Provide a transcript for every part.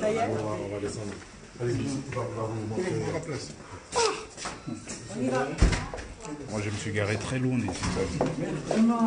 Ça y est. On va descendre. Allez-y, on va vous montrer la place. On y va. Moi, je me suis garé très loin d'ici. Vraiment.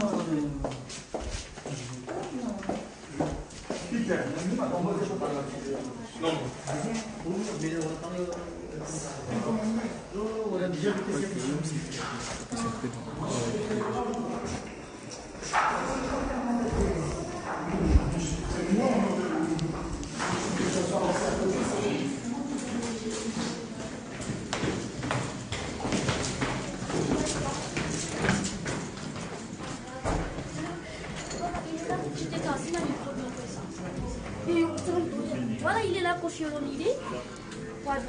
Voilà, il est là, Kofi Olomide. Voilà,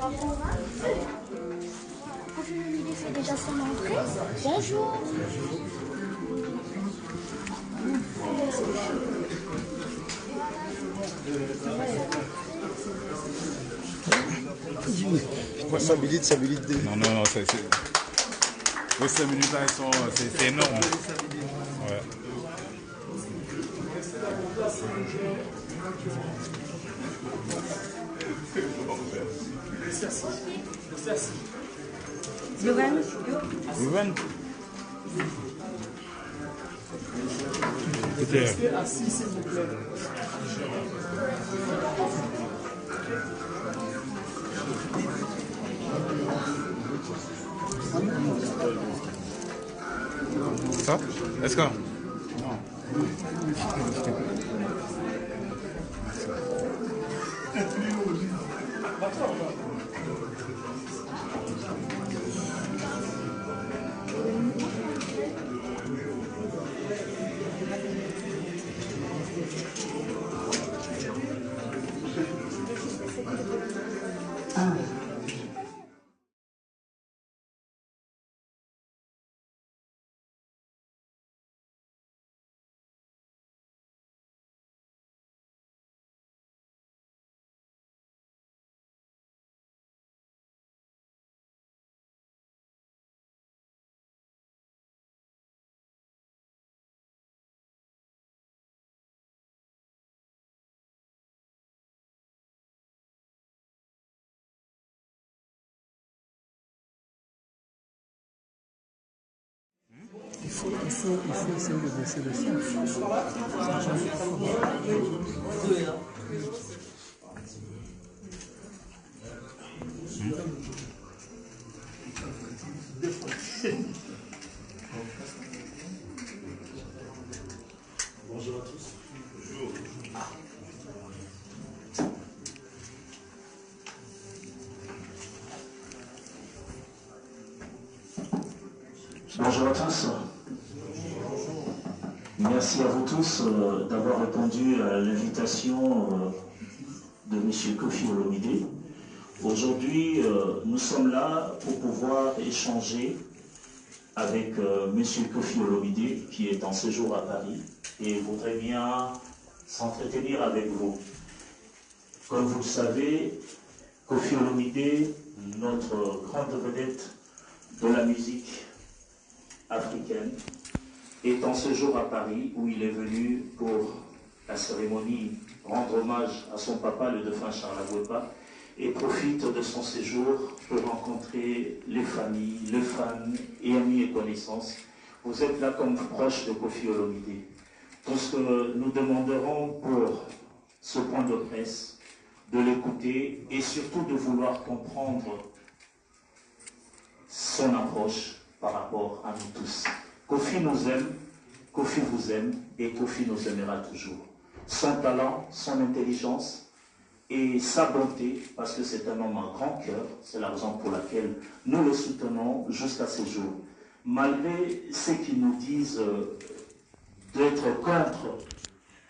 Kofi Olomide fait déjà son entrée. Bonjour. Moi, ça milite. Non, c'est... Oui, ces minutes-là, c'est énorme. Ouais. Yovan. Restez assis, s'il vous plaît. Ça? Est-ce que... Non. Il faut essayer de baisser le son. Bonjour à tous. Bonjour à tous. Merci à vous tous d'avoir répondu à l'invitation de M. Kofi Olomide. Aujourd'hui, nous sommes là pour pouvoir échanger avec M. Kofi Olomide, qui est en séjour à Paris, et voudrait bien s'entretenir avec vous. Comme vous le savez, Kofi Olomide, notre grande vedette de la musique africaine, est en séjour à Paris, où il est venu pour la cérémonie rendre hommage à son papa, le défunt Charles Agouepa, et profite de son séjour pour rencontrer les familles, les fans et amis et connaissances. Vous êtes là comme proche de Kofi Olomide. Tout ce que nous demanderons pour ce point de presse, de l'écouter et surtout de vouloir comprendre son approche par rapport à nous tous. Kofi nous aime, Kofi vous aime et Kofi nous aimera toujours. Son talent, son intelligence et sa bonté, parce que c'est un homme à grand cœur, c'est la raison pour laquelle nous le soutenons jusqu'à ce jour. Malgré ce qu'ils nous disent d'être contre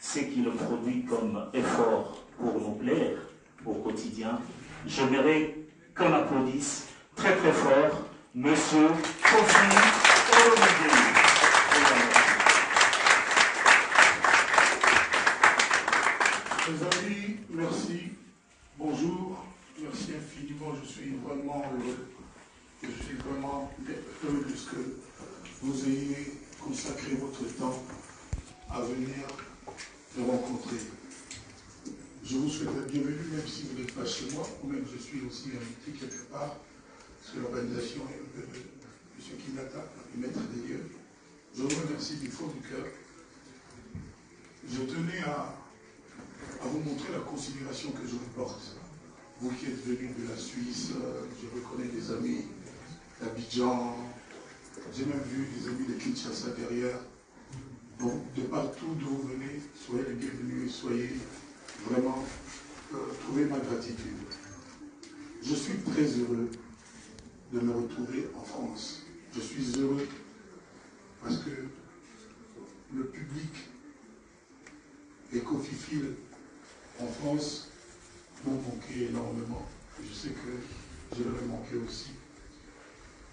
ce qu'il produit comme effort pour nous plaire au quotidien, j'aimerais qu'on applaudisse très très fort Monsieur Kofi Olomide. Mes amis, merci. Bonjour. Merci infiniment. Je suis vraiment heureux. Je suis vraiment heureux de ce que vous ayez consacré votre temps à venir me rencontrer. Je vous souhaite la bienvenue, même si vous n'êtes pas chez moi, ou même je suis aussi invité quelque part, parce que l'organisation est un peu de M. Kimnata, le maître des lieux. Je vous remercie du fond du cœur. Je tenais à vous montrer la considération que je vous porte. Vous qui êtes venus de la Suisse, je reconnais des amis d'Abidjan, j'ai même vu des amis de Kinshasa derrière. Donc, de partout d'où vous venez, soyez les bienvenus et soyez vraiment, trouvez ma gratitude. Je suis très heureux de me retrouver en France. Je suis heureux parce que le public et Cofifil en France m'ont manqué énormément. Je sais que je leur ai manqué aussi.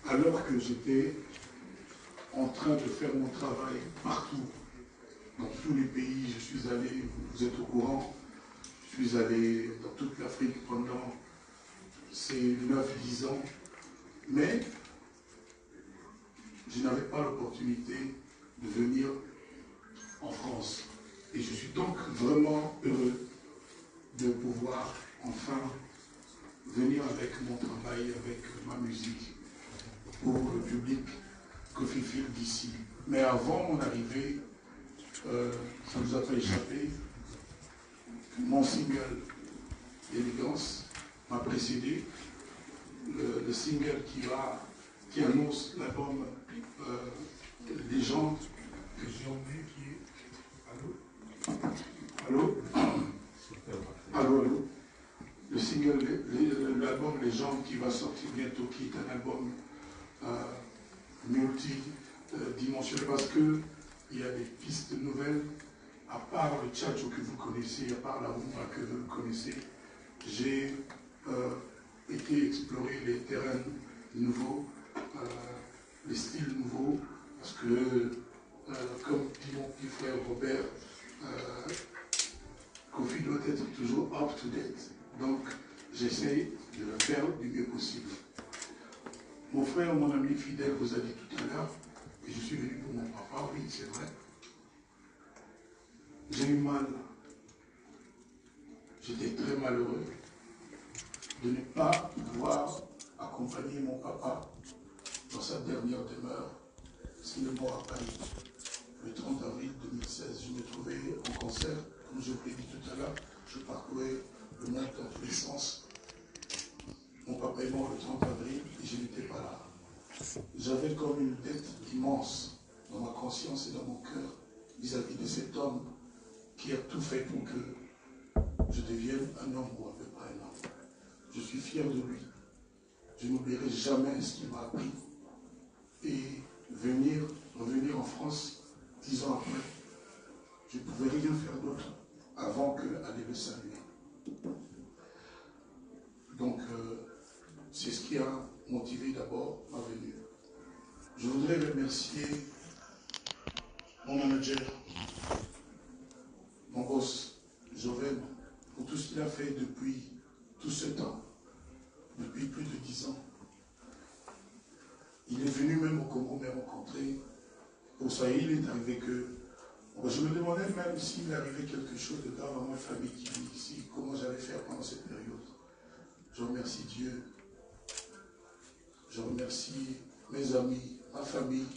Alors que j'étais en train de faire mon travail partout, dans tous les pays, je suis allé, vous êtes au courant, je suis allé dans toute l'Afrique pendant ces 9-10 ans, mais je n'avais pas l'opportunité de venir en France. Et je suis donc vraiment heureux de pouvoir enfin venir avec mon travail, avec ma musique, pour le public Cofifil d'ici. Mais avant mon arrivée, ça ne nous a pas échappé, mon single Élégance m'a précédé, le single qui annonce l'album Légende que j'ai emmené, qui est... Allô? Allô? Le single, l'album Légende qui va sortir bientôt, qui est un album multidimensionnel, parce qu'il y a des pistes nouvelles, à part le tchatcho que vous connaissez, à part la rumba que vous connaissez. J'ai été explorer les terrains nouveaux, les styles nouveaux, parce que, comme dit mon petit frère Robert, Kofi doit être toujours up to date. Donc, j'essaie de le faire du mieux possible. Mon frère, mon ami fidèle, vous a dit tout à l'heure que je suis venu pour mon papa, oui, c'est vrai. J'ai eu mal. J'étais très malheureux de ne pas pouvoir accompagner mon papa dans sa dernière demeure. C'est le mort à Paris. Le 30 avril 2016, je me trouvais en concert, comme je vous l'ai dit tout à l'heure, je parcourais le monde dans tous les sens. Mon papa est mort le 30 avril et je n'étais pas là. J'avais comme une dette immense dans ma conscience et dans mon cœur vis-à-vis de cet homme qui a tout fait pour que je devienne un homme ou à peu près un homme. Je suis fier de lui. Je n'oublierai jamais ce qu'il m'a appris. Et revenir en France 10 ans après, je ne pouvais rien faire d'autre avant qu'aller le saluer. Donc, c'est ce qui a motivé d'abord ma venue. Je voudrais remercier mon manager, mon boss, Joven, pour tout ce qu'il a fait depuis tout ce temps, depuis plus de 10 ans. Il est venu même au Congo me rencontrer. Pour ça, il est arrivé que... Je me demandais même s'il arrivait quelque chose de grave à ma famille qui vit ici, comment j'allais faire pendant cette période. Je remercie Dieu. Je remercie mes amis, ma famille,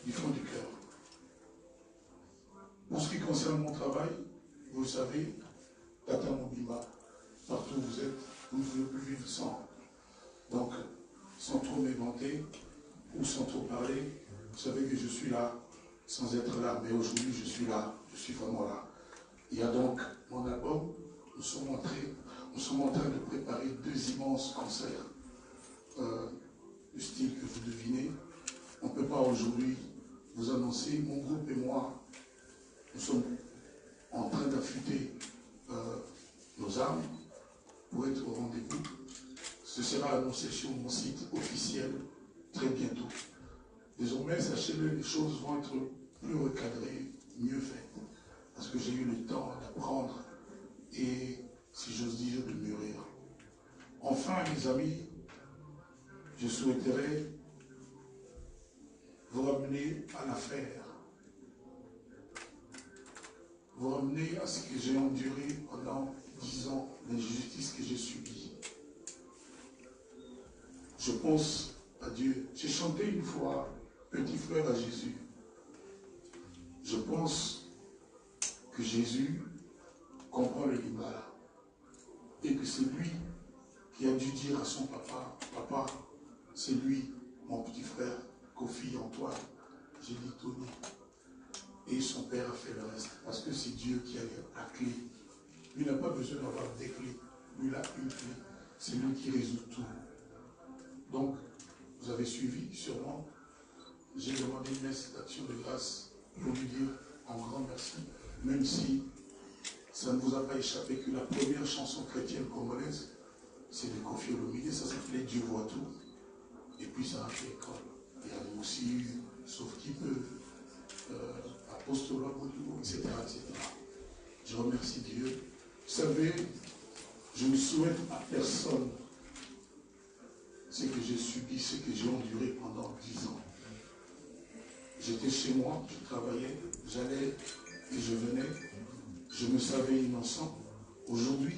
du fond du cœur. Pour ce qui concerne mon travail, vous savez, Tata Mobimba, partout où vous êtes, vous ne pouvez plus vivre sans. Donc, sans trop m'éventer ou sans trop parler, vous savez que je suis là sans être là. Mais aujourd'hui, je suis là. Je suis vraiment là. Il y a donc mon album. Nous sommes en train de préparer 2 immenses concerts du style que vous devinez. On ne peut pas aujourd'hui vous annoncer. Mon groupe et moi, nous sommes en train d'affûter nos armes pour être au rendez-vous. Ce sera annoncé sur mon site officiel très bientôt. Désormais, sachez-le, les choses vont être plus recadrées, mieux faites. Parce que j'ai eu le temps d'apprendre et, si j'ose dire, de mûrir. Enfin, mes amis, je souhaiterais vous ramener à l'affaire. vous ramener à ce que j'ai enduré pendant 10 ans, l'injustice que j'ai subie. Je pense à Dieu. J'ai chanté une fois Petit frère à Jésus. Je pense que Jésus comprend le Lingala et que c'est lui qui a dû dire à son papa, papa, c'est lui, mon petit frère, Kofi Antoine, j'ai dit Tony. Et son père a fait le reste, parce que c'est Dieu qui a la clé. Lui n'a pas besoin d'avoir des clés, lui il a une clé, c'est lui qui résout tout. Donc, vous avez suivi sûrement, j'ai demandé une messe d'action de grâce pour lui dire un grand merci, même si ça ne vous a pas échappé que la première chanson chrétienne congolaise, c'est de Kofi Olomide, ça s'appelait Dieu voit tout. Et puis ça a fait école. Il y avait aussi eu, sauf qui peut, Apostolat, etc., etc. Je remercie Dieu. Vous savez, je ne souhaite à personne ce que j'ai subi, ce que j'ai enduré pendant 10 ans. J'étais chez moi, je travaillais, j'allais et je venais, je me savais innocent. Aujourd'hui,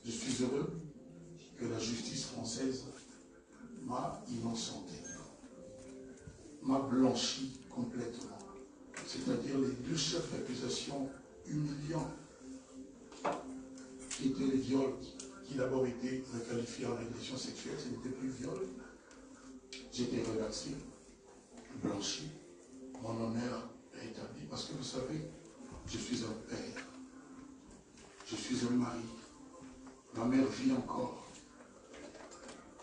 je suis heureux que la justice française m'a innocenté, m'a blanchi complètement. C'est-à-dire les 2 chefs d'accusation humiliants, qui étaient les viols, qui d'abord étaient requalifiés en agression sexuelle, ce n'était plus viol. J'étais relaxé, blanchi, mon honneur est établi, parce que vous savez, je suis un père, je suis un mari, ma mère vit encore.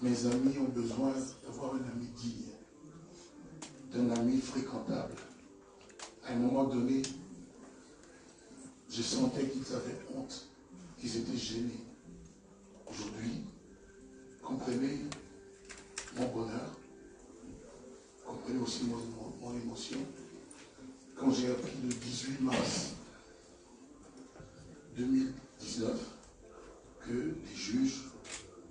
Mes amis ont besoin d'avoir un ami digne, d'un ami fréquentable. À un moment donné, je sentais qu'ils avaient honte, qu'ils étaient gênés. Aujourd'hui, comprenez mon bonheur, comprenez aussi mon émotion. Quand j'ai appris le 18 mars 2019 que les juges,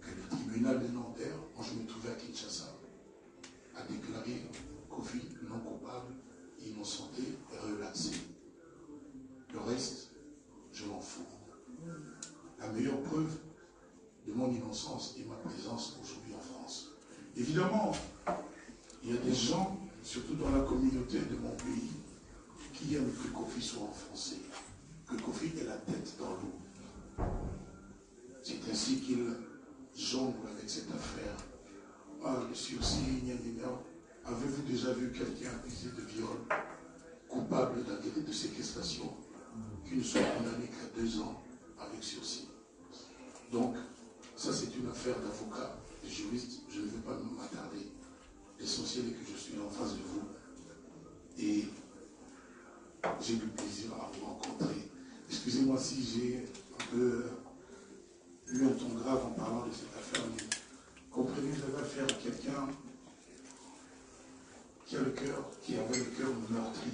que le tribunal de Nanterre, quand je me trouvais à Kinshasa, a déclaré Kofi non coupable, innocenté et relaxé. Le reste, je m'en fous. La meilleure preuve de mon innocence est ma présence aujourd'hui en France. Évidemment, il y a des gens, surtout dans la communauté de mon pays, qui aiment que Kofi soit enfoncé, que Kofi ait la tête dans l'eau. C'est ainsi qu'il jongle avec cette affaire. Ah, le sursis, avez-vous déjà vu quelqu'un accusé de viol, coupable de séquestration, qui ne soit condamné qu'à 2 ans avec sursis? Donc, ça c'est une affaire d'avocat, de juriste, je ne veux pas m'attarder. L'essentiel est que je suis en face de vous. Et j'ai du plaisir à vous rencontrer. Excusez-moi si j'ai un peu eu un ton grave en parlant de cette affaire, mais comprenez, je vais affaire à quelqu'un qui a le cœur, qui avait le cœur meurtri,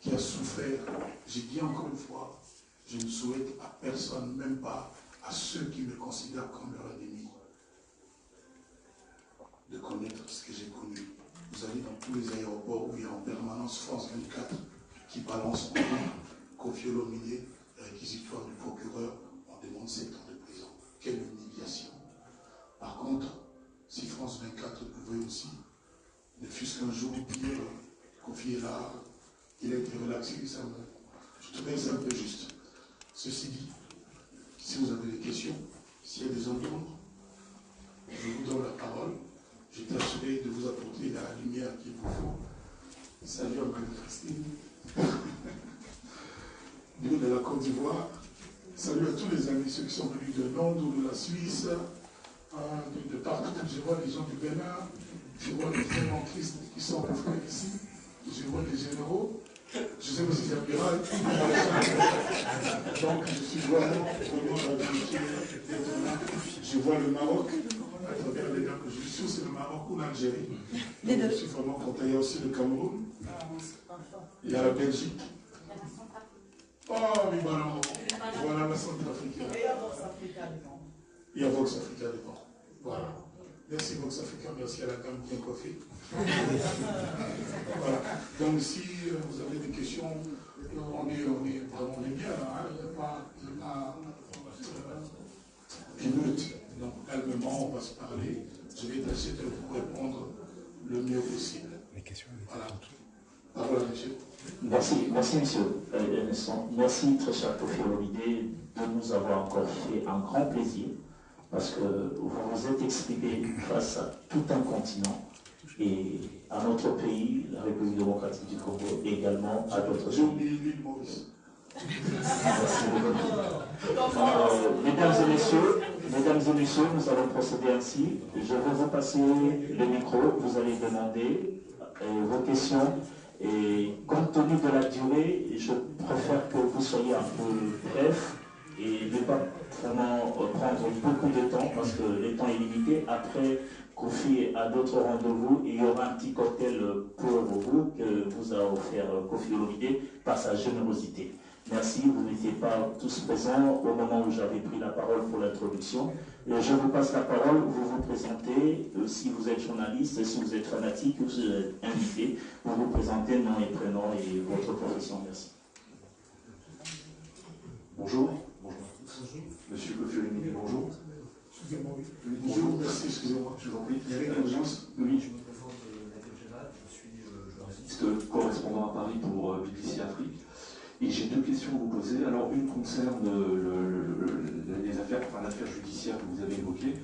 qui a souffert. J'ai dit encore une fois, je ne souhaite à personne, même pas à ceux qui me considèrent comme leur ennemi, de connaître ce que j'ai connu. Vous allez dans tous les aéroports où il y a en permanence France 24 qui balance en ligne Kofi Olomide, réquisitoire du procureur, on demande 7 ans de prison. Quelle humiliation. Par contre, si France 24 pouvait aussi, ne fût-ce qu'un jour dire Kofi est là, il a été relaxé, je trouvais ça un peu juste. Ceci dit, si vous avez des questions, s'il y a des entendre, je vous donne la parole. Je tâcherai de vous apporter la lumière qu'il vous faut. Salut à Marie-Christine. Nous de la Côte d'Ivoire. Salut à tous les amis, ceux qui sont venus de Londres ou de la Suisse, de partout. Je vois les gens du Bénin, je vois les frères en Christ qui sont en frères ici, je vois les généraux. Je sais pas si c'est amiral. Donc je suis vraiment habitué d'être là. Je vois le Maroc, à travers les gars que je suis sûr, c'est le Maroc ou l'Algérie. Je suis vraiment content. Il y a aussi le Cameroun. Il y a la Belgique. Oh, mais voilà la Centrafricaine. Et il y a Vox Africa devant. Il y a Vox Africa devant. Voilà. Merci Vox Africa, merci à la dame bien coiffée. Voilà. Donc si vous avez des questions, on est vraiment bien là, hein. Il n'y a pas d'émeute. Donc calmement, on va se parler. Je vais tâcher de vous répondre le mieux possible. Les questions. Voilà. Parole, monsieur. Merci, monsieur. Merci, très cher Kofi Olomide, de nous avoir encore fait un grand plaisir, parce que vous vous êtes exprimé face à tout un continent et à notre pays, la République démocratique du Congo, et également à d'autres pays. L'île Maurice. Mesdames et messieurs, nous allons procéder ainsi. Je vais vous passer le micro, vous allez demander vos questions. Et compte tenu de la durée, je préfère que vous soyez un peu bref et ne pas vraiment prendre beaucoup de temps parce que le temps est limité. Après, Kofi a d'autres rendez-vous et il y aura un petit cocktail pour vous que vous a offert Kofi Olomide par sa générosité. Merci, vous n'étiez pas tous présents au moment où j'avais pris la parole pour l'introduction. Je vous passe la parole, vous vous présentez, si vous êtes journaliste, si vous êtes fanatique, vous êtes invité, vous vous présentez, nom et prénom et votre profession. Merci. Bonjour. Monsieur Kofi Olomide, bonjour. Excusez-moi, oui. Bonjour, merci, excusez-moi. Je vous en prie. Il y avait une urgence. Oui, je me présente Nathalie Génat, je suis journaliste correspondant à Paris pour BBC Afrique. Et j'ai deux questions à vous poser. Alors, une concerne les affaires, enfin l'affaire judiciaire que vous avez évoquée.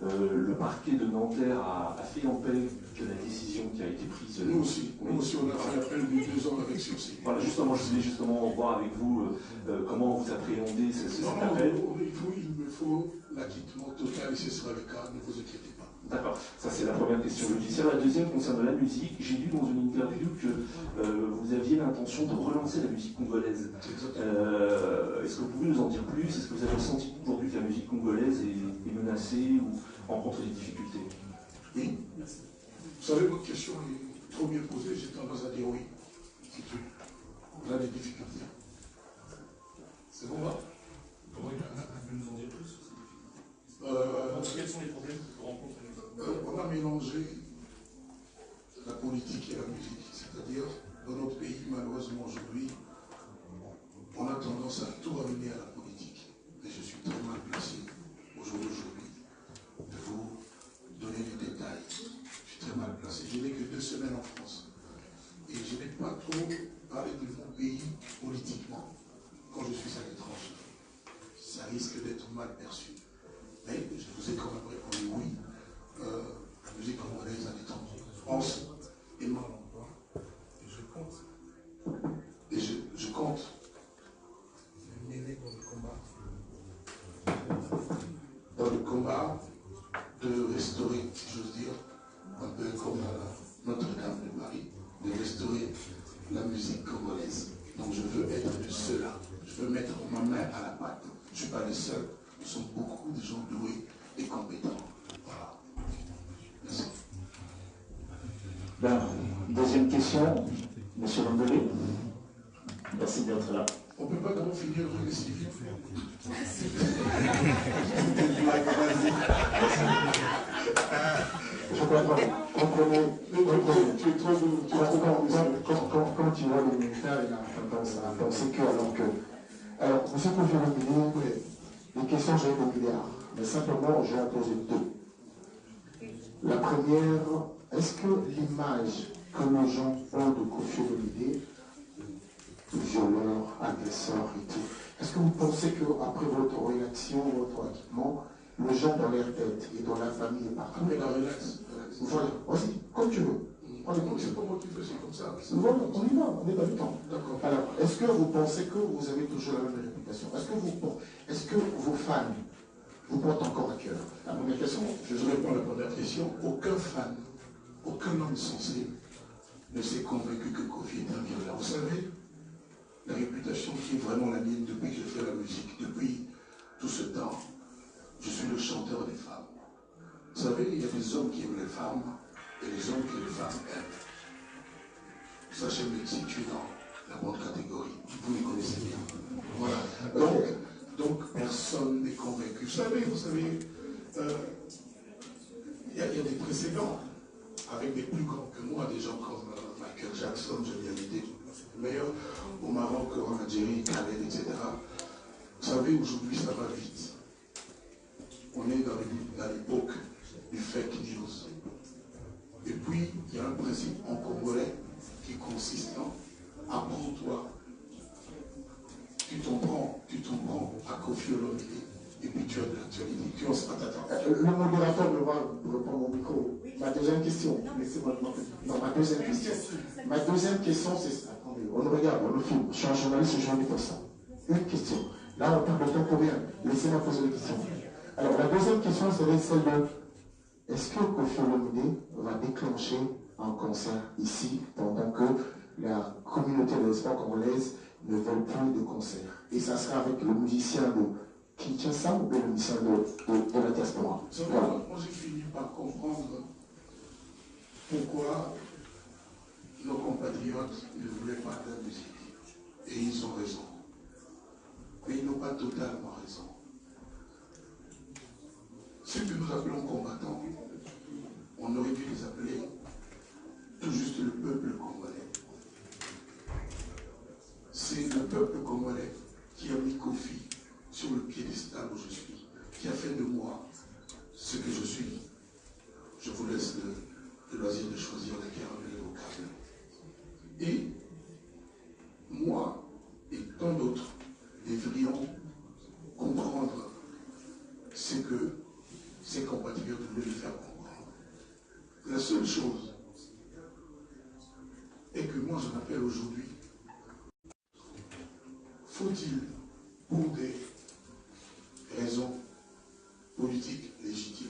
Le parquet de Nanterre a fait en paix que la décision qui a été prise. Nous aussi, on a fait appel de 2 ans avec sursis. Voilà, justement, je voulais justement voir avec vous comment vous appréhendez cet appel. Il me faut l'acquittement total et ce sera le cas, ne vous inquiétez pas. D'accord, ça c'est la première question judiciaire. La deuxième concerne la musique. J'ai lu dans une interview que vous aviez l'intention de relancer la musique congolaise. Est-ce que vous pouvez nous en dire plus? Est-ce que vous avez ressenti aujourd'hui que la musique congolaise est menacée ou rencontre des difficultés? Oui. Vous savez, votre question est trop bien posée, j'ai tendance à dire oui. C'est tout. On a des difficultés. C'est bon, là? Comment vous pouvez nous en dire plus? Quels sont les problèmes que vous rencontrez? On a mélangé la politique et la musique. C'est-à-dire, dans notre pays, malheureusement aujourd'hui, on a tendance à tout ramener à la politique. Mais je suis très mal placé au jour d'aujourd'hui de vous donner les détails. Je suis très mal placé. Je n'ai que 2 semaines en France. Et je n'ai pas trop parlé de mon pays politiquement quand je suis à l'étranger. Ça risque d'être mal perçu. Mais je vous ai quand même répondu oui. La musique congolaise à l'étranger, France et mon emploi. Et je compte. Et je compte m'aider dans le combat de restaurer, si j'ose dire, un peu comme à Notre-Dame de Paris, de restaurer la musique congolaise. Donc je veux être de ceux-là. Je veux mettre ma main à la pâte. Je ne suis pas le seul. Nous sommes beaucoup de gens doués et compétents. Voilà. Merci. Ben, deuxième question, monsieur Landolé. Merci d'être là. On ne peut pas trop finir le civil. Je comprends. Quand tu vois les militaires, il a tendance à penser que alors que. Alors, monsieur Kofi Olomide, les questions, j'ai des milliards. Mais simplement, je vais en poser 2. La première, est-ce que l'image que les gens ont de Kofi Olomide, violeur, agresseur et tout, est-ce que vous pensez qu'après votre réaction, votre acquittement, les gens dans leur tête et dans la famille et partout. Mais la relax. Voilà, vas-y, comme tu veux. On est C'est pas moi qui fais, c'est comme ça. Voilà, on y va, on n'est pas du temps. D'accord. Alors, est-ce que vous pensez que vous avez toujours la même réputation? Est-ce que vos fans vous portent encore à cœur? La première question. Je réponds à la première question. Aucun fan, aucun homme sensible ne s'est convaincu que Kofi est un violeur. Vous savez, la réputation qui est vraiment la mienne depuis que je fais la musique, depuis tout ce temps, je suis le chanteur des femmes. Vous savez, il y a des hommes qui aiment les femmes et les hommes que les femmes aiment. Sachez me situer dans la bonne catégorie. Vous les connaissez bien. Voilà. Donc personne n'est convaincu. Vous savez, il y a des précédents avec des plus grands que moi, des gens comme Michael Jackson, Johnny Hallyday, le meilleur. au Maroc, en Algérie, Calais, etc. Vous savez, aujourd'hui, ça va vite. On est dans l'époque du fake news. Et puis, il y a un principe en congolais qui consiste en apprends-toi. Tu t'en prends à Kofi Olomide et puis tu as de l'actualité. Le modérateur devra répondre au micro. Ma deuxième question, laissez-moi. Non, ma deuxième question. Ma deuxième question, c'est. Attendez, on nous regarde, on nous filme. Je suis un journaliste, je journaliste pour ça. Une question. Là, on parle de temps pour rien. Laissez-moi poser des questions. Alors, la deuxième question serait celle de est-ce que Kofi Olomide va déclencher un concert ici pendant que la communauté de l'espoir congolaise ne veut plus de concert? Et ça sera avec le musicien de Kinshasa ou le musicien de la diaspora? Voilà. Moi, j'ai fini par comprendre pourquoi nos compatriotes ne voulaient pas de la musique. Et ils ont raison. Mais ils n'ont pas totalement raison. Ceux que nous appelons combattants, on aurait dû les appeler tout juste le peuple congolais. C'est le peuple congolais qui a mis Kofi sur le piédestal où je suis, qui a fait de moi ce que je suis. Je vous laisse le loisir de choisir laquelle les vocables. Et moi et tant d'autres devrions comprendre ce que ces compatriotes voulaient lui faire comprendre. La seule chose est que moi je m'appelle aujourd'hui, faut-il, pour des raisons politiques légitimes,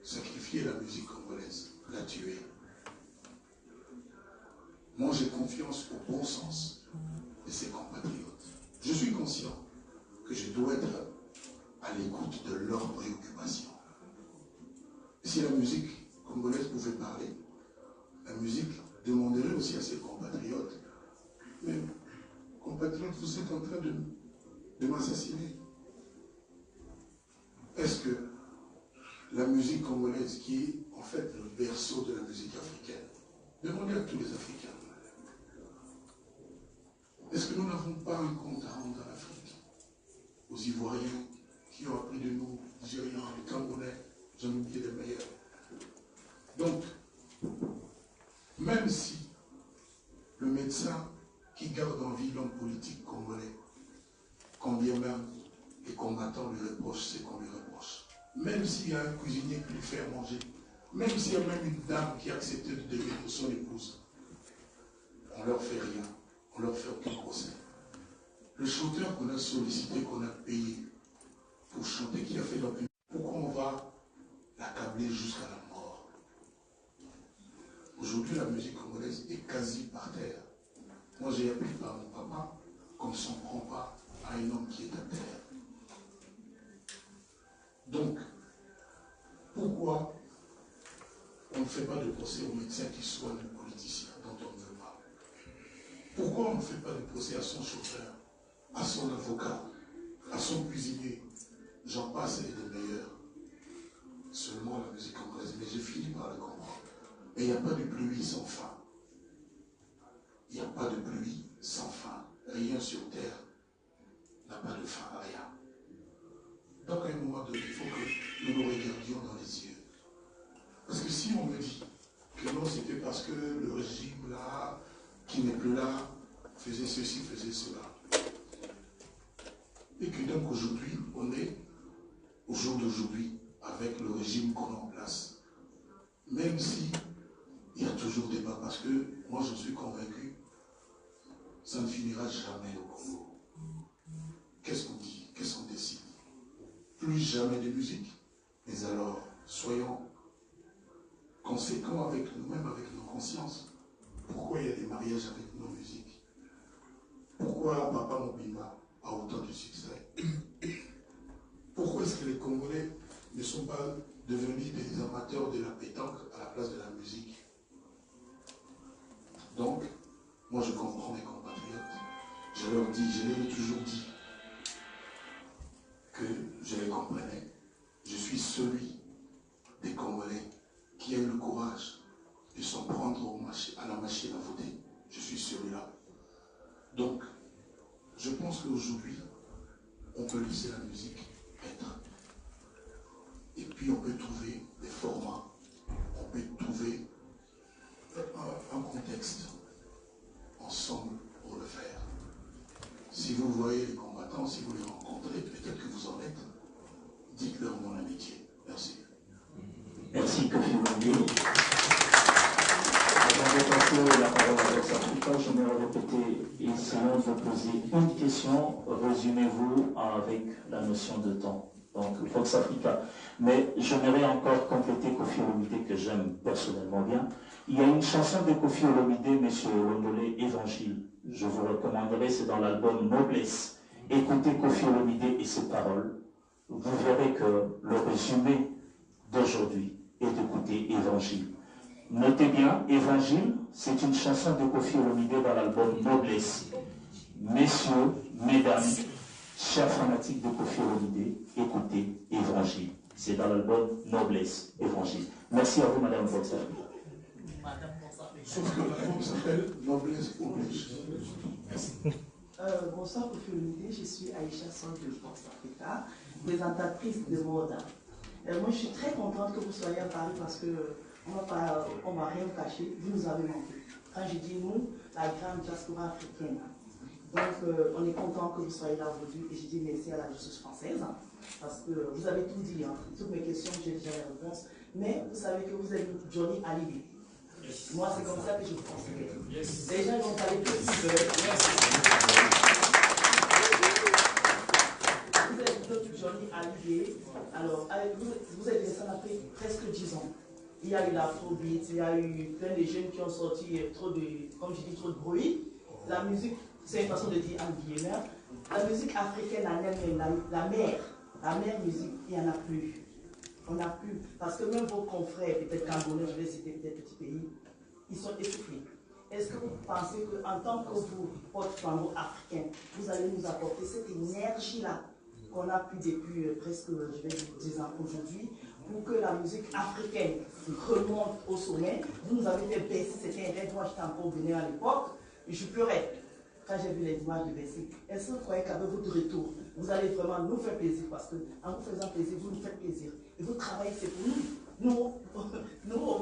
sacrifier la musique congolaise, la tuer? Moi j'ai confiance au bon sens de ces compatriotes. Je suis conscient que je dois être à l'écoute de leurs préoccupations. Si la musique congolaise pouvait parler, la musique demanderait aussi à ses compatriotes, mais compatriotes, vous êtes en train de m'assassiner. Est-ce que la musique congolaise, qui est en fait le berceau de la musique africaine, demandez à tous les Africains, est-ce que nous n'avons pas un compte à rendre à l'Afrique, aux Ivoiriens qui ont appris de nous, Nigériens, les Camerounais, j'en ai oublié les meilleurs. Donc, même si le médecin qui garde en vie l'homme politique congolais, combien même les combattants lui reprochent ce qu'on lui reproche, même s'il y a un cuisinier qui lui fait manger, même s'il y a même une dame qui a accepté de devenir son épouse, on leur fait rien, on leur fait aucun procès. Le chanteur qu'on a sollicité, qu'on a payé pour chanter, qui a fait la pub, pourquoi on va l'accabler jusqu'à la mort? Aujourd'hui, la musique congolaise est quasi par terre. Moi, j'ai appris par mon papa qu'on ne s'en prend pas à un homme qui est à terre. Donc, pourquoi on ne fait pas de procès aux médecins qui soignent les politiciens dont on ne veut pas? Pourquoi on ne fait pas de procès à son chauffeur, à son avocat, à son cuisinier? J'en passe et des meilleurs. Seulement la musique congolaise, mais j'ai fini par le comprendre. Et il n'y a pas de pluie sans fin. Il n'y a pas de pluie sans fin. Rien sur terre n'a pas de fin, rien. Donc à un moment donné, il faut que nous nous regardions dans les yeux. Parce que si on me dit que non, c'était parce que le régime là, qui n'est plus là, faisait ceci, faisait cela. Et que donc aujourd'hui, on est, au jour d'aujourd'hui, avec le régime qu'on a en place. Même si il y a toujours débat, parce que moi je suis convaincu, ça ne finira jamais au Congo. Qu'est-ce qu'on dit? Qu'est-ce qu'on décide? Plus jamais de musique. Mais alors, soyons conséquents avec nous-mêmes, avec nos consciences. Pourquoi il y a des mariages avec nos musiques? Pourquoi Papa Mobimba a autant de succès? Pourquoi est-ce que les Congolais ne sont pas devenus des amateurs de la pétanque à la place de la musique? Donc, moi je comprends mes compatriotes. Je leur dis, je leur ai toujours dit que je les comprenais. Je suis celui des Congolais qui a eu le courage de s'en prendre à la machine à voter. Je suis celui Je pense qu'aujourd'hui, on peut laisser la musique être. Et puis on peut trouver des formats, on peut trouver un contexte ensemble pour le faire. Si vous voyez les combattants, si vous les rencontrez, peut-être que vous en êtes, dites-leur mon amitié. Merci. Merci, Kofi Olomide. Avant de passer la parole à Vox Africa, j'aimerais répéter, et sinon vous poser une question, résumez-vous avec la notion de temps. Donc, Vox Africa. Mais j'aimerais encore compléter Kofi Olomide, que j'aime personnellement bien. Il y a une chanson de Kofi Olomide, M. Londolé, Évangile. Je vous recommanderais, c'est dans l'album Noblesse. Écoutez Kofi Olomide et ses paroles. Vous verrez que le résumé d'aujourd'hui est d'écouter Évangile. Notez bien, Évangile, c'est une chanson de Kofi Olomide dans l'album Noblesse. Messieurs, mesdames, chers fanatiques de Kofi Olomide, écoutez Évangile. C'est dans l'album Noblesse, Évangile. Merci à vous, Madame Vox Africa. Sauf que l'album s'appelle Noblesse oblige. Merci. Bonsoir Kofi Olomide, je suis Aïcha Sol de Vox Africa, présentatrice de mode. Moi je suis très contente que vous soyez à Paris parce que on va rien vous cacher, vous nous avez manqué. Quand je dis nous, la grande diaspora africaine. Donc on est content que vous soyez là aujourd'hui et je dis merci à la justice française parce que vous avez tout dit, hein. Toutes mes questions, j'ai déjà les réponses. Mais vous savez que vous êtes Johnny Hallyday. Yes. Moi c'est comme ça que je vous considère. Yes. Les gens vont parler que s'ils veulent. Vous êtes notre Johnny Hallyday. Alors avec vous êtes resté en Afrique presque 10 ans. Il y a eu l'afrobeat, il y a eu plein de jeunes qui ont sorti trop de, comme je dis, trop de bruit. La musique, c'est une façon de dire en guillemets. La musique africaine en elle-même, la mère musique, il n'y en a plus. On n'a plus. Parce que même vos confrères, peut-être Camerounais, je vais citer peut-être petits pays, ils sont essoufflés. Est-ce que vous pensez qu'en tant que vous, porte-flambeau africain, vous allez nous apporter cette énergie-là qu'on a pu depuis presque, je vais dire, 10 ans aujourd'hui, pour que la musique africaine remonte au sommet? Vous nous avez fait baisser, c'était un rêve. Moi, j'étais encore au Bénin à l'époque, et je pleurais quand j'ai vu les images de Bessie. Est-ce que vous croyez qu'avec votre retour, vous allez vraiment nous faire plaisir? Parce qu'en vous faisant plaisir, vous nous faites plaisir. Et votre travail, c'est pour nous.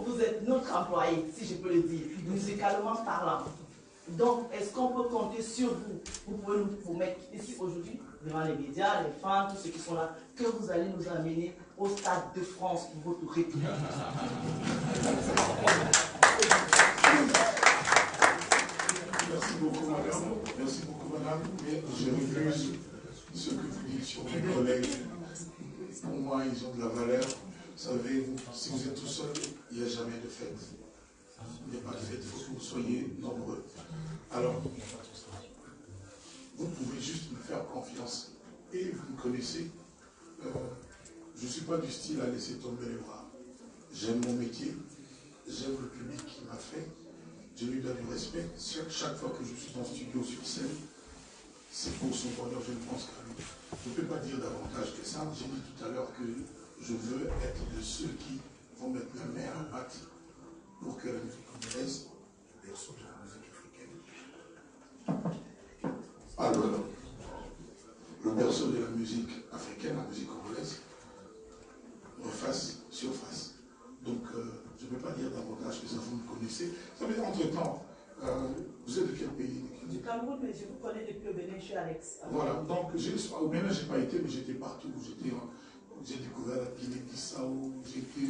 Vous êtes notre employé, si je peux le dire, musicalement parlant. Donc, est-ce qu'on peut compter sur vous? Vous pouvez nous mettre ici aujourd'hui, devant les médias, les fans, tous ceux qui sont là, que vous allez nous amener au Stade de France pour votre retour. Merci beaucoup, madame. Merci beaucoup, madame. Mais je refuse ce que vous dites sur mes collègues. Pour moi, ils ont de la valeur. Vous savez, si vous êtes tout seul, il n'y a jamais de fête. Il n'y a pas de fête, il faut que vous soyez nombreux. Alors, vous pouvez juste me faire confiance. Et vous me connaissez, je ne suis pas du style à laisser tomber les bras. J'aime mon métier, j'aime le public qui m'a fait, je lui donne du respect. Chaque fois que je suis en studio sur scène, c'est pour son bonheur, je ne pense qu'à lui. Je ne peux pas dire davantage que ça. J'ai dit tout à l'heure que je veux être de ceux qui vont mettre la main à la pâte pour que la musique congolaise berceau de la musique africaine. Alors, le berceau de la musique africaine, la musique congolaise, refasse surface. Donc, je ne peux pas dire davantage que ça, vous me connaissez. Ça veut dire, entre-temps, vous êtes de quel pays? Du Cameroun, mais je vous connais depuis au Bénin, je suis Alex. Voilà, donc au Bénin, je n'ai pas été, mais j'étais partout. J'ai découvert la Guinée-Bissau, j'étais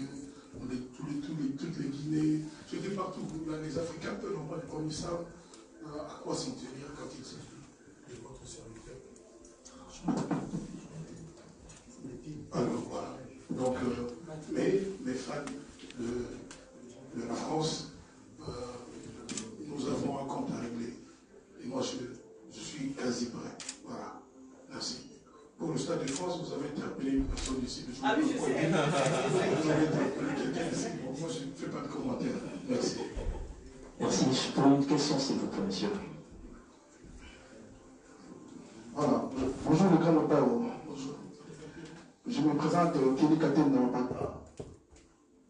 toutes les Guinées, j'étais partout. Les Africains, eux, n'ont pas de commissaire à quoi s'en tenir quand il s'agit de votre serviteur. Alors voilà. Donc, les fans de la France, nous avons un compte à régler. Et moi, je suis quasi prêt. Voilà. Merci. Pour le Stade de France, vous avez interpellé une personne ici. Ah oui, je sais. Vous avez interpellé quelqu'un ici. Bon, moi, je ne fais pas de commentaires. Merci. Merci. Je prends une question, s'il vous plaît, monsieur. Voilà. Bonjour, le grand père. Bonjour. Je me présente Kelly Katenda.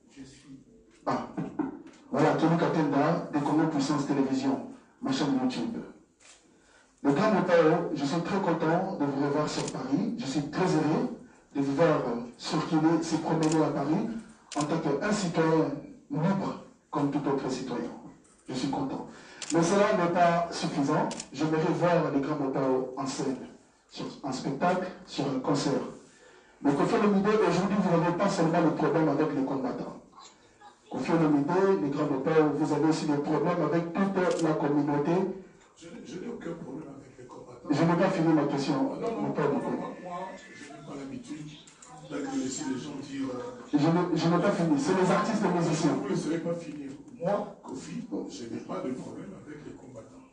Je suis. Ah. Voilà, Kelly Katenda, de Congo Puissance Télévision, ma chaîne YouTube. Le grand Mopao, je suis très content de vous revoir sur Paris. Je suis très heureux de vous voir circuler, se promener à Paris en tant qu'un citoyen libre comme tout autre citoyen. Je suis content. Mais cela n'est pas suffisant. J'aimerais voir les grands Mopao en scène, sur un spectacle, sur un concert. Mais Kofi Olomide, aujourd'hui, vous n'avez pas seulement le problème avec les combattants. Kofi Olomide, les grands Mopao, vous avez aussi des problèmes avec toute la communauté. Je n'ai aucun problème avec les combattants. Je n'ai pas fini ma question. Non, moi, je n'ai pas l'habitude de laisser les gens dire... Je n'ai pas fini. C'est les artistes et musiciens. Vous ne laisserez pas finir. Moi, Kofi, je n'ai pas de problème avec les combattants.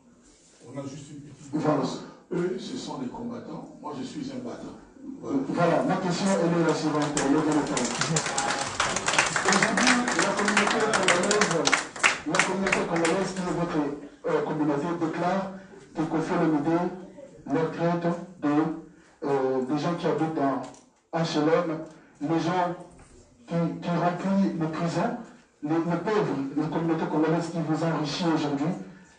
On a juste une petite... Voilà. Eux, ce sont des combattants. Moi, je suis un battant. Voilà, ma question est la suivante. Aujourd'hui, la communauté congolaise, qui est votre communauté, déclare que Kofi Olomide leur traite des gens qui habitent dans HLM, les gens qui remplissent les prisons, les pauvres, la communauté congolaise qui vous enrichit aujourd'hui,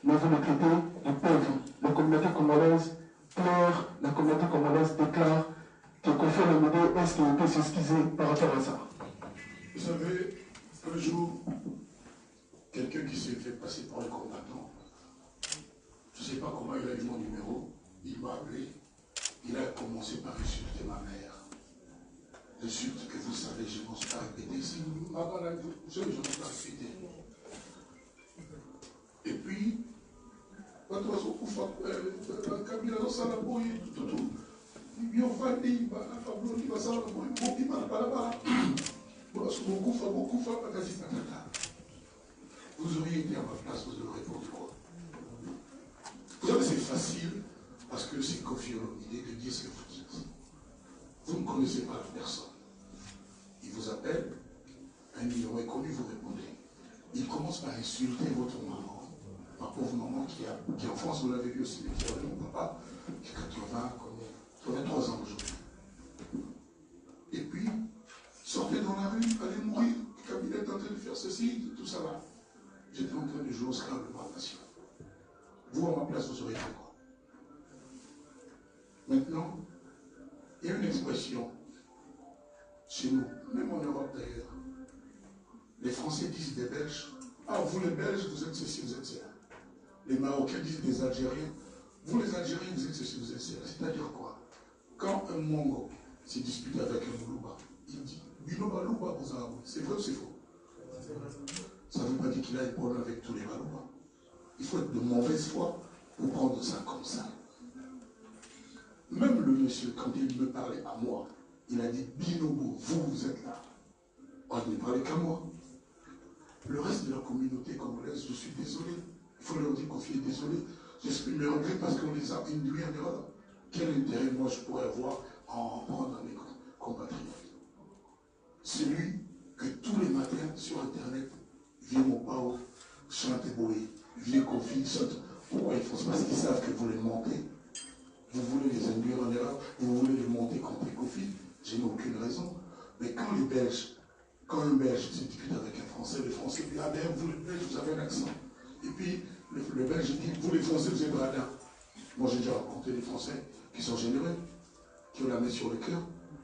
mais vous les traitez de pauvres. La communauté congolaise pleure, la communauté congolaise déclare que Kofi Olomide, est-ce qu'il peut s'excuser par rapport à ça? Vous savez, un jour, quelqu'un qui s'est fait passer pour un combattant, je ne sais pas comment il a eu mon numéro, il m'a appelé, il a commencé par insulter ma mère. L'insulte que vous savez, je n'ose pas répéter, c'est je n'ose pas répéter. Et puis, vous auriez été à ma place, vous auriez répondu quoi? Vous savez, c'est facile, parce que c'est Kofi Olomide de dire ce que vous dites. Vous ne connaissez pas la personne. Il vous appelle, un numéro inconnu, vous répondez. Il commence par insulter votre maman. Ma pauvre maman qui est en France, vous l'avez vu aussi, mais qui avait mon papa, qui a 83 ans aujourd'hui. Et puis, sortez dans la rue, allez mourir. Kabila est en train de faire ceci, tout ça là. J'étais en train de jouer au Scrabble de ma passion. Vous, à ma place, vous aurez fait quoi? Maintenant, il y a une expression chez nous, même en Europe d'ailleurs. Les Français disent des Belges, ah, vous les Belges, vous êtes ceci, vous êtes cela. Les Marocains disent des Algériens, vous les Algériens, vous êtes ceci, vous êtes cela. C'est-à-dire quoi? Quand un Mongo s'est disputé avec un Louba, il dit Biloba Louba Bouzarabou. C'est vrai ou c'est faux? Ça ne veut pas dire qu'il a un problème avec tous les Balouba. Il faut être de mauvaise foi pour prendre ça comme ça. Même le monsieur, quand il me parlait à moi, il a dit Binobo, vous êtes là. Oh, il ne parlait qu'à moi. Le reste de la communauté congolaise, je suis désolé. Il faut leur dire qu'on est désolé. J'exprime mes regrets parce qu'on les a induits en erreur. Quel intérêt moi je pourrais avoir à en prendre mes compatriotes? Celui que tous les matins sur Internet, vieux Mopao, chante Boé, vieux Kofi, chante. Pourquoi ils font ça? Parce qu'ils savent que vous les montez. Vous voulez les induire en erreur, vous voulez les monter contre Kofi. Je n'ai aucune raison. Mais quand les Belges, quand un Belge se discute avec un Français, le Français dit ah ben vous les Belges, vous avez un accent. Et puis le Belge dit vous les Français, vous êtes radins. Moi j'ai déjà rencontré des Français qui sont généreux, qui ont la main sur le cœur.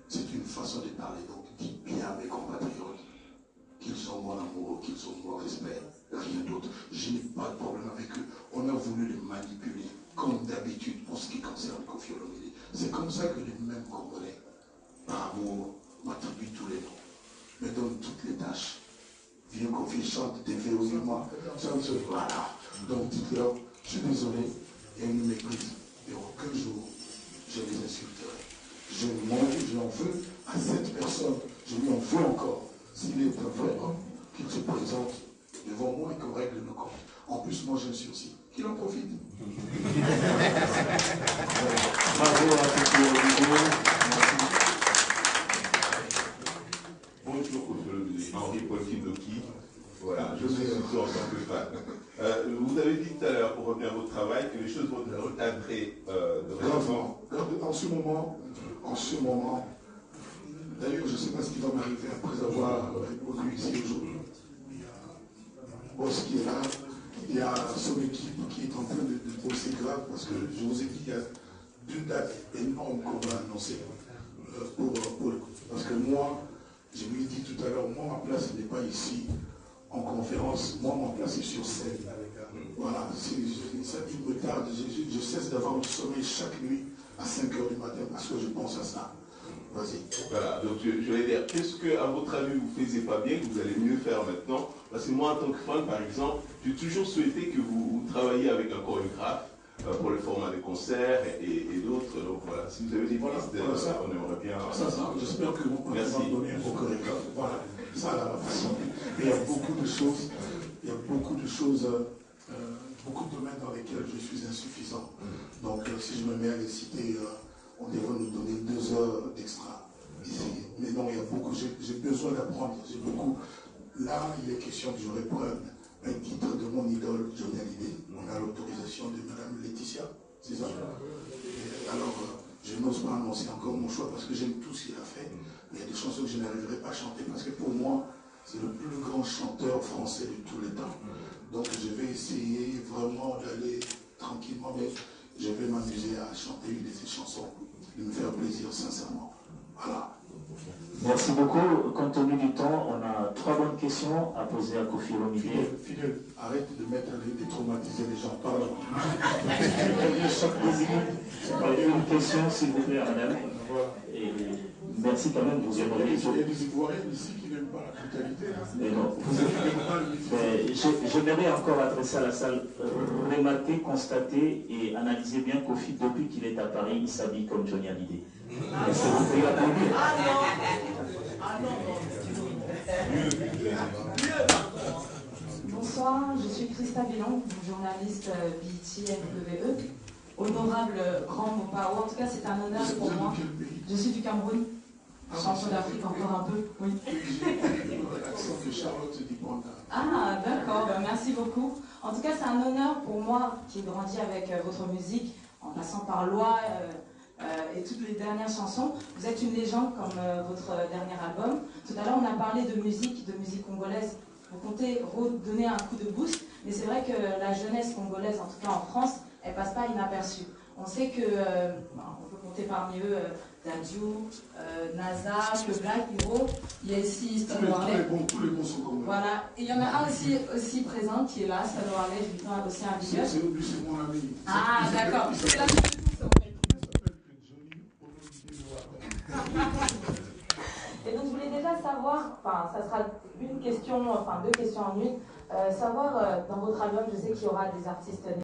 C'est une façon de parler. Donc dites bien à mes compatriotes qu'ils ont mon amour, qu'ils ont mon respect, rien d'autre. Je n'ai pas de problème avec eux. On a voulu les manipuler, comme d'habitude, pour ce qui concerne Kofi Olomide. C'est comme ça que les mêmes Congolais, par amour, m'attribuent tous les noms, me donnent toutes les tâches. Vieux Kofi chante des véhouillements, chante ce voilà. Donc dites-leur, je suis désolé, et ils nous méprisent. Et aucun jour, je les insulterai. Je en veux à cette personne, je lui en veux encore. S'il est un vrai homme, qu'il se présente devant moi et qu'on règle nos comptes. En plus, moi j'ai un sursis. Qu'il en profite. Bravo à Kofi Olomide. Bonjour, Henri-Paul Kindoki. Voilà, je suis ici en tant que fan. Vous avez dit tout à l'heure, pour revenir à votre travail, que les choses vont être recadrées de récemment. En ce moment, d'ailleurs, je ne sais pas ce qui va m'arriver après avoir répondu ici aujourd'hui. Il y a un boss qui est là, il y a son équipe qui est en train de bosser grave parce que je vous ai dit, il y a 2 dates énormes qu'on va annoncer parce que moi, je vous l'ai dit tout à l'heure, moi ma place n'est pas ici en conférence, moi ma place est sur scène. Voilà, ça me tarde, je cesse d'avoir le sommeil chaque nuit à 5 h du matin parce que je pense à ça. Vas-y. Voilà, donc je vais dire, qu'est-ce que, à votre avis, vous ne faisiez pas bien, que vous allez mieux faire maintenant? Parce que moi, en tant que fan, par exemple, j'ai toujours souhaité que vous travailliez avec un chorégraphe pour le format des concerts et d'autres. Donc voilà, si vous avez des pistes, on aimerait bien. Ça, j'espère que vous pouvez m'en donner un chorégraphe. Voilà, ça, la façon. Il y a beaucoup de choses, beaucoup de domaines dans lesquels je suis insuffisant. Donc, si je me mets à les citer, on devrait nous donner 2 heures d'extra ici. Mais non, il y a beaucoup, j'ai besoin d'apprendre. J'ai beaucoup. Là, il est question que je reprenne un titre de mon idole, Johnny Hallyday. On a l'autorisation de Madame Laetitia, c'est ça? Alors, je n'ose pas annoncer encore mon choix parce que j'aime tout ce qu'il a fait. Mais il y a des chansons que je n'arriverai pas à chanter parce que pour moi, c'est le plus grand chanteur français de tous les temps. Donc, je vais essayer vraiment d'aller tranquillement, mais je vais m'amuser à chanter une de ses chansons, de me faire plaisir sincèrement. Voilà. Merci beaucoup. Compte tenu du temps, on a 3 bonnes questions à poser à Koffi Olomidé. Fidèle, arrête de mettre de traumatiser les gens. Pardon. Une question, s'il vous plaît, madame. Et merci quand même, vous aimeriez. Il y a des Ivoiriens ici qui n'aiment pas la brutalité. Mais non. J'aimerais encore adresser à la salle, remarquer, constater et analyser bien Koffi, depuis qu'il est à Paris, il s'habille comme Johnny Hallyday. Bonsoir, je suis Christa Bellon, journaliste BET FWE. Honorable grand Mopao, en tout cas c'est un honneur pour moi. Je suis du Cameroun, chanson d'Afrique encore un peu, oui. Ah d'accord, ben, merci beaucoup. En tout cas c'est un honneur pour moi qui ai grandi avec votre musique, en passant par Loi et toutes les dernières chansons. Vous êtes une légende comme votre dernier album. Tout à l'heure on a parlé de musique congolaise. Vous comptez redonner un coup de boost, mais c'est vrai que la jeunesse congolaise, en tout cas en France, elle passe pas inaperçue. On sait que, on peut compter parmi eux Dadju, Naza, le Black Hero, il y a ici Steve Marley. Tous les bons sont congolais. Voilà, et il y en a un aussi présent qui est là, Steve Marley, je lui donne aussi un big up. C'est mon ami. Ah d'accord, c'est la Et donc je voulais déjà savoir, enfin ça sera une question, enfin 2 questions en une, savoir dans votre album, je sais qu'il y aura des artistes